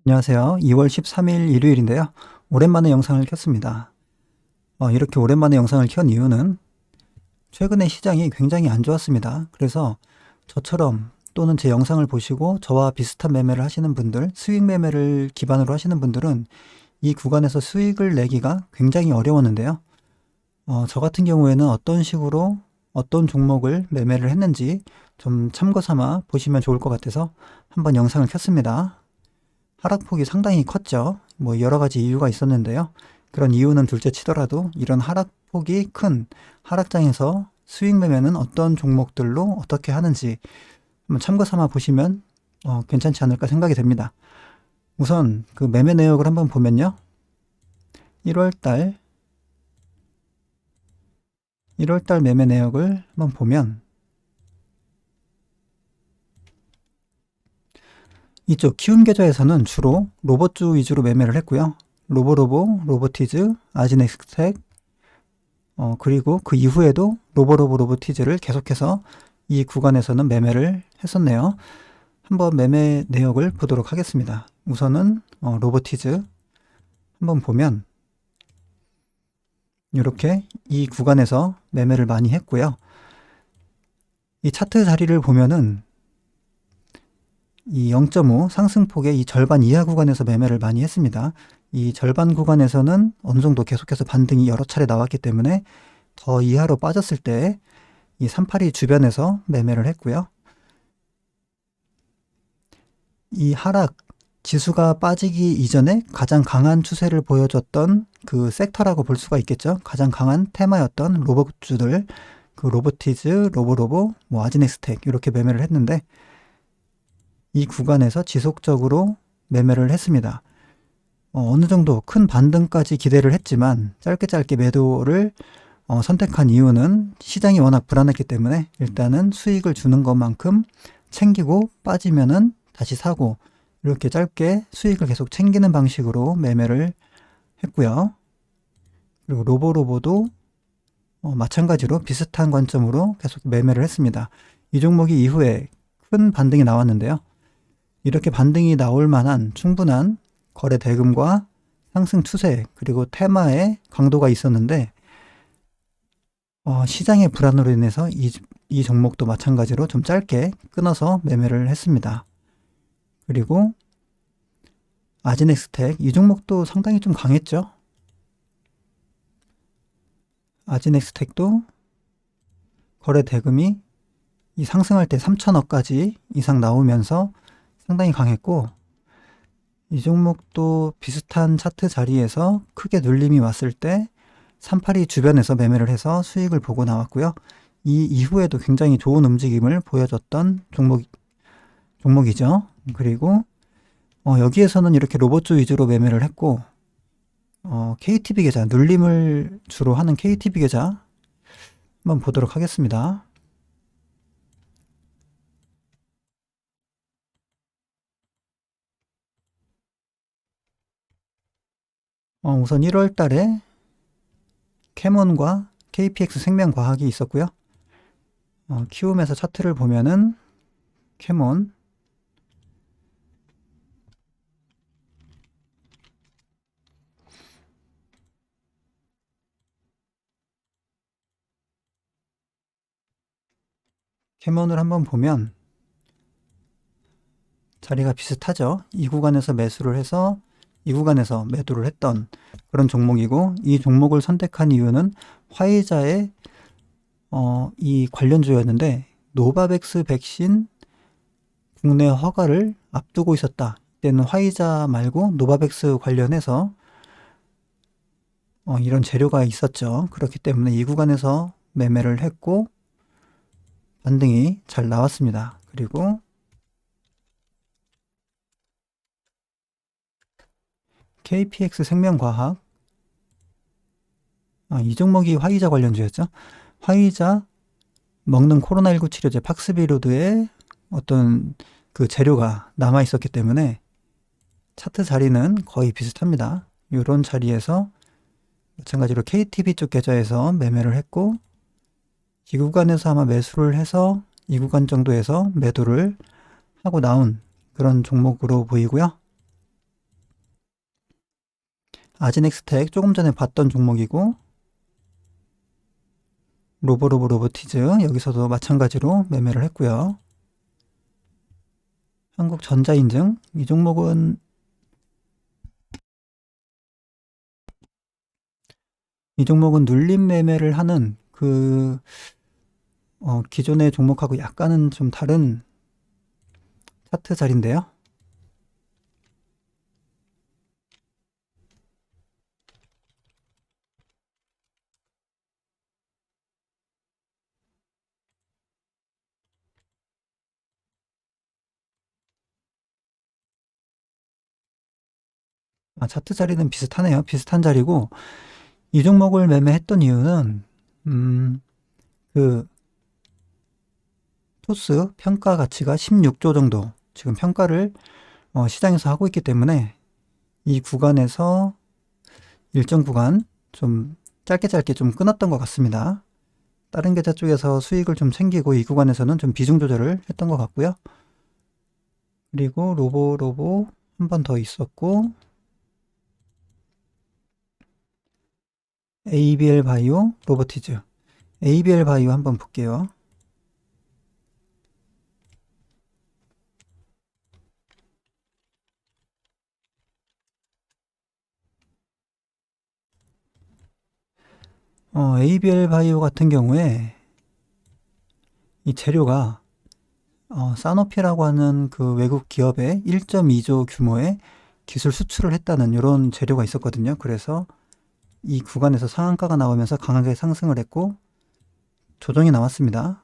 안녕하세요. 2월 13일 일요일인데요. 오랜만에 영상을 켰습니다. 이렇게 오랜만에 영상을 켠 이유는 최근에 시장이 굉장히 안 좋았습니다. 그래서 저처럼 또는 제 영상을 보시고 저와 비슷한 매매를 하시는 분들, 수익 매매를 기반으로 하시는 분들은 이 구간에서 수익을 내기가 굉장히 어려웠는데요. 저 같은 경우에는 어떤 식으로 어떤 종목을 매매를 했는지 좀 참고 삼아 보시면 좋을 것 같아서 한번 영상을 켰습니다. 하락폭이 상당히 컸죠. 뭐 여러 가지 이유가 있었는데요. 그런 이유는 둘째 치더라도 이런 하락폭이 큰 하락장에서 수익 매매는 어떤 종목들로 어떻게 하는지 한번 참고 삼아 보시면 괜찮지 않을까 생각이 됩니다. 우선 그 매매 내역을 한번 보면요. 1월달 매매 내역을 한번 보면 이쪽 키움 계좌에서는 주로 로봇주 위주로 매매를 했고요. 로보로보, 로보티즈, 아지넥스텍, 그리고 그 이후에도 로보티즈를 계속해서 이 구간에서는 매매를 했었네요. 한번 매매 내역을 보도록 하겠습니다. 우선은 로보티즈 한번 보면 이렇게 이 구간에서 매매를 많이 했고요. 이 차트 자리를 보면은 이 0.5 상승폭의 이 절반 이하 구간에서 매매를 많이 했습니다. 이 절반 구간에서는 어느 정도 계속해서 반등이 여러 차례 나왔기 때문에 더 이하로 빠졌을 때 이 382 주변에서 매매를 했고요. 이 하락 지수가 빠지기 이전에 가장 강한 추세를 보여줬던 그 섹터라고 볼 수가 있겠죠. 가장 강한 테마였던 로봇주들, 그 로보티즈, 로보로보, 뭐 아지넥스텍 이렇게 매매를 했는데 이 구간에서 지속적으로 매매를 했습니다. 어느 정도 큰 반등까지 기대를 했지만 짧게 매도를 선택한 이유는 시장이 워낙 불안했기 때문에 일단은 수익을 주는 것만큼 챙기고 빠지면은 다시 사고 이렇게 짧게 수익을 계속 챙기는 방식으로 매매를 했고요. 그리고 로보로보도 마찬가지로 비슷한 관점으로 계속 매매를 했습니다. 이 종목이 이후에 큰 반등이 나왔는데요. 이렇게 반등이 나올 만한 충분한 거래 대금과 상승 추세 그리고 테마의 강도가 있었는데 시장의 불안으로 인해서 이 종목도 마찬가지로 좀 짧게 끊어서 매매를 했습니다. 그리고 아지넥스텍 이 종목도 상당히 좀 강했죠. 아지넥스텍도 거래 대금이 이 상승할 때 3천억까지 이상 나오면서 상당히 강했고 이 종목도 비슷한 차트 자리에서 크게 눌림이 왔을 때 382 주변에서 매매를 해서 수익을 보고 나왔고요. 이 이후에도 굉장히 좋은 움직임을 보여줬던 종목이죠. 그리고 여기에서는 이렇게 로봇주 위주로 매매를 했고 KTB 계좌, 눌림을 주로 하는 KTB 계좌 한번 보도록 하겠습니다. 우선 1월 달에 캐몬과 KPX 생명과학이 있었고요. 키움에서 차트를 보면은 캐몬, 캐몬을 한번 보면 자리가 비슷하죠. 이 구간에서 매수를 해서 이 구간에서 매도를 했던 그런 종목이고 이 종목을 선택한 이유는 화이자의 이 관련주였는데 노바백스 백신 국내 허가를 앞두고 있었다. 이때는 화이자 말고 노바백스 관련해서 이런 재료가 있었죠. 그렇기 때문에 이 구간에서 매매를 했고 반등이 잘 나왔습니다. 그리고 KPX 생명과학 이 종목이 화이자 관련주였죠. 화이자 먹는 코로나19 치료제 팍스비루드에 어떤 그 재료가 남아 있었기 때문에 차트 자리는 거의 비슷합니다. 이런 자리에서 마찬가지로 KTB 쪽 계좌에서 매매를 했고 이 구간에서 아마 매수를 해서 이 구간 정도에서 매도를 하고 나온 그런 종목으로 보이고요. 아진엑스텍 조금 전에 봤던 종목이고, 로보티즈 여기서도 마찬가지로 매매를 했고요. 한국전자인증 이 종목은 눌림 매매를 하는 기존의 종목하고 약간은 좀 다른 차트 자리인데요. 차트 자리는 비슷하네요. 비슷한 자리고, 이 종목을 매매했던 이유는 그 토스 평가 가치가 16조 정도 지금 평가를 시장에서 하고 있기 때문에 이 구간에서 일정 구간 좀 짧게 좀 끊었던 것 같습니다. 다른 계좌 쪽에서 수익을 좀 챙기고 이 구간에서는 좀 비중 조절을 했던 것 같고요. 그리고 로보 한 번 더 있었고, ABL 바이오, 로보티즈. ABL 바이오 한번 볼게요. ABL 바이오 같은 경우에 이 재료가 사노피라고 하는 그 외국 기업에 1.2조 규모의 기술 수출을 했다는 이런 재료가 있었거든요. 그래서 이 구간에서 상한가가 나오면서 강하게 상승을 했고 조정이 나왔습니다.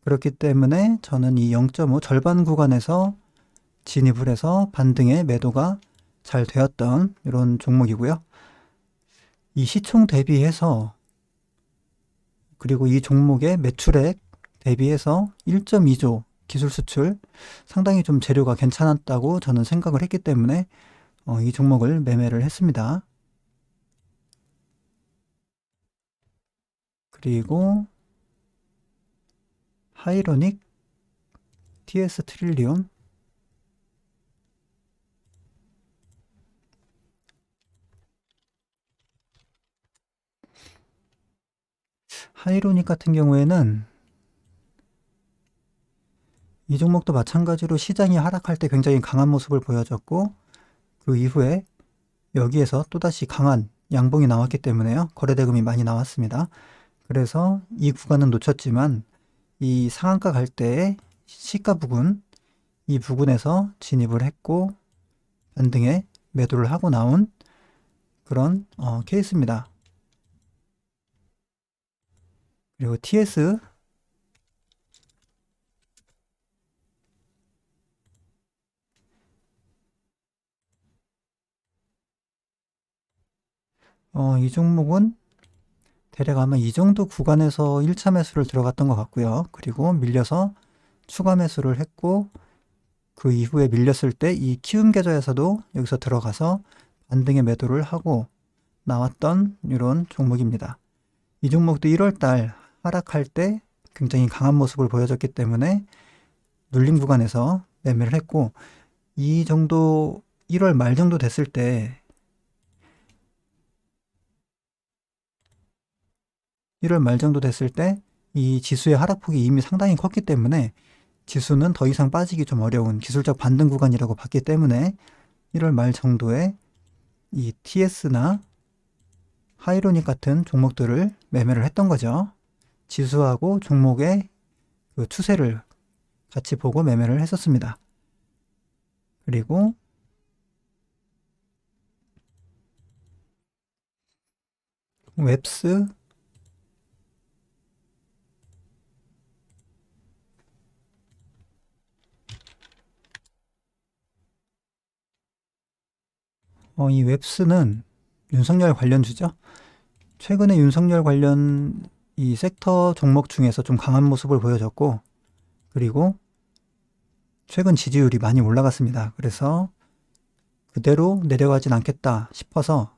그렇기 때문에 저는 이 0.5 절반 구간에서 진입을 해서 반등의 매도가 잘 되었던 이런 종목이고요. 이 시총 대비해서 그리고 이 종목의 매출액 대비해서 1.2조 기술 수출 상당히 좀 재료가 괜찮았다고 저는 생각을 했기 때문에 이 종목을 매매를 했습니다. 그리고 하이로닉, TS 트릴리움, 하이로닉 같은 경우에는 이 종목도 마찬가지로 시장이 하락할 때 굉장히 강한 모습을 보여줬고 그 이후에 여기에서 또다시 강한 양봉이 나왔기 때문에요. 거래대금이 많이 나왔습니다. 그래서 이 구간은 놓쳤지만 이 상한가 갈 때의 시가 부근, 이 부근에서 진입을 했고 반등에 매도를 하고 나온 그런 케이스입니다. 그리고 TS 이 종목은 대략 아마 이 정도 구간에서 1차 매수를 들어갔던 것 같고요. 그리고 밀려서 추가 매수를 했고 그 이후에 밀렸을 때 이 키움 계좌에서도 여기서 들어가서 반등의 매도를 하고 나왔던 이런 종목입니다. 이 종목도 1월달 하락할 때 굉장히 강한 모습을 보여줬기 때문에 눌림 구간에서 매매를 했고 이 정도 1월 말 정도 됐을 때 1월 말 정도 됐을 때 이 지수의 하락폭이 이미 상당히 컸기 때문에 지수는 더 이상 빠지기 좀 어려운 기술적 반등 구간이라고 봤기 때문에 1월 말 정도에 이 TS나 하이로닉 같은 종목들을 매매를 했던 거죠. 지수하고 종목의 그 추세를 같이 보고 매매를 했었습니다. 그리고 웹스 이 웹스는 윤석열 관련주죠. 최근에 윤석열 관련 이 섹터 종목 중에서 좀 강한 모습을 보여줬고 그리고 최근 지지율이 많이 올라갔습니다. 그래서 그대로 내려가진 않겠다 싶어서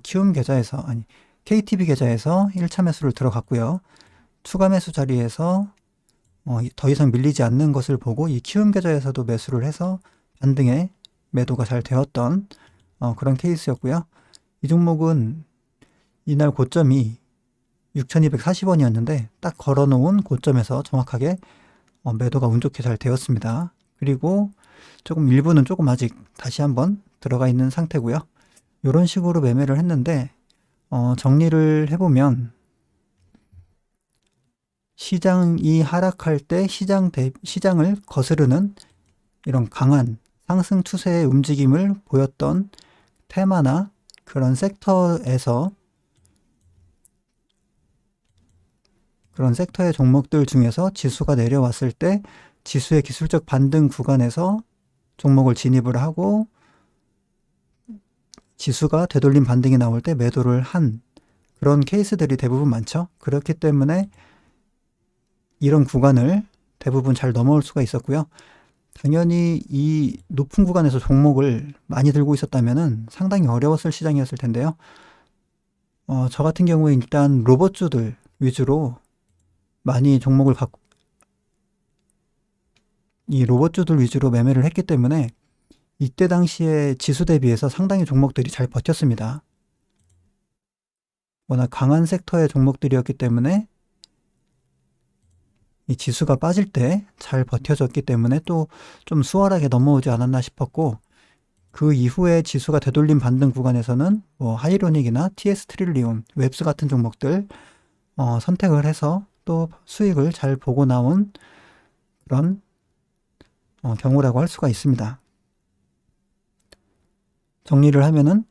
키움 계좌에서 아니 KTB 계좌에서 1차 매수를 들어갔고요. 추가 매수 자리에서 더 이상 밀리지 않는 것을 보고 이 키움 계좌에서도 매수를 해서 반등에 매도가 잘 되었던 그런 케이스였고요. 이 종목은 이날 고점이 6,240원이었는데 딱 걸어놓은 고점에서 정확하게 매도가 운 좋게 잘 되었습니다. 그리고 조금 일부는 조금 아직 다시 한번 들어가 있는 상태고요. 이런 식으로 매매를 했는데 정리를 해보면 시장이 하락할 때 시장을 거스르는 이런 강한 상승 추세의 움직임을 보였던 테마나 그런 섹터에서 그런 섹터의 종목들 중에서 지수가 내려왔을 때 지수의 기술적 반등 구간에서 종목을 진입을 하고 지수가 되돌림 반등이 나올 때 매도를 한 그런 케이스들이 대부분 많죠. 그렇기 때문에 이런 구간을 대부분 잘 넘어올 수가 있었고요. 당연히 이 높은 구간에서 종목을 많이 들고 있었다면 상당히 어려웠을 시장이었을 텐데요. 저 같은 경우에 일단 로봇주들 위주로 많이 종목을 갖고 이 로봇주들 위주로 매매를 했기 때문에 이때 당시에 지수 대비해서 상당히 종목들이 잘 버텼습니다. 워낙 강한 섹터의 종목들이었기 때문에 이 지수가 빠질 때 잘 버텨줬기 때문에 또 좀 수월하게 넘어오지 않았나 싶었고, 그 이후에 지수가 되돌림 반등 구간에서는 뭐 하이로닉이나 TS 트릴리온, 웹스 같은 종목들 선택을 해서 또 수익을 잘 보고 나온 그런 경우라고 할 수가 있습니다. 정리를 하면은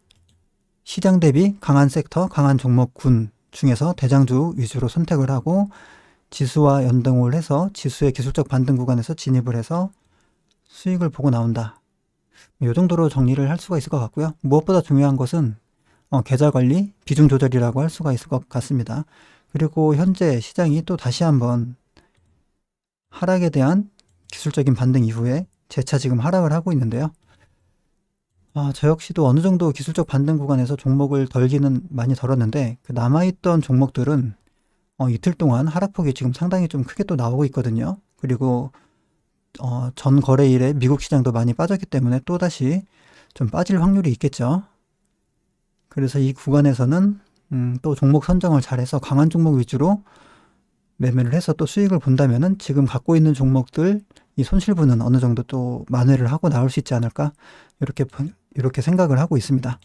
시장 대비 강한 섹터, 강한 종목군 중에서 대장주 위주로 선택을 하고 지수와 연동을 해서 지수의 기술적 반등 구간에서 진입을 해서 수익을 보고 나온다. 이 정도로 정리를 할 수가 있을 것 같고요. 무엇보다 중요한 것은 계좌 관리, 비중 조절이라고 할 수가 있을 것 같습니다. 그리고 현재 시장이 또 다시 한번 하락에 대한 기술적인 반등 이후에 재차 지금 하락을 하고 있는데요. 저 역시도 어느 정도 기술적 반등 구간에서 종목을 덜기는 많이 덜었는데 그 남아있던 종목들은 이틀 동안 하락폭이 지금 상당히 좀 크게 또 나오고 있거든요. 그리고 전 거래일에 미국 시장도 많이 빠졌기 때문에 또다시 좀 빠질 확률이 있겠죠. 그래서 이 구간에서는 또 종목 선정을 잘해서 강한 종목 위주로 매매를 해서 또 수익을 본다면은 지금 갖고 있는 종목들 이 손실분은 어느 정도 또 만회를 하고 나올 수 있지 않을까 이렇게 생각을 하고 있습니다.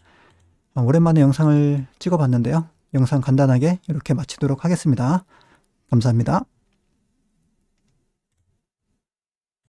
오랜만에 영상을 찍어봤는데요. 영상 간단하게 이렇게 마치도록 하겠습니다. 감사합니다.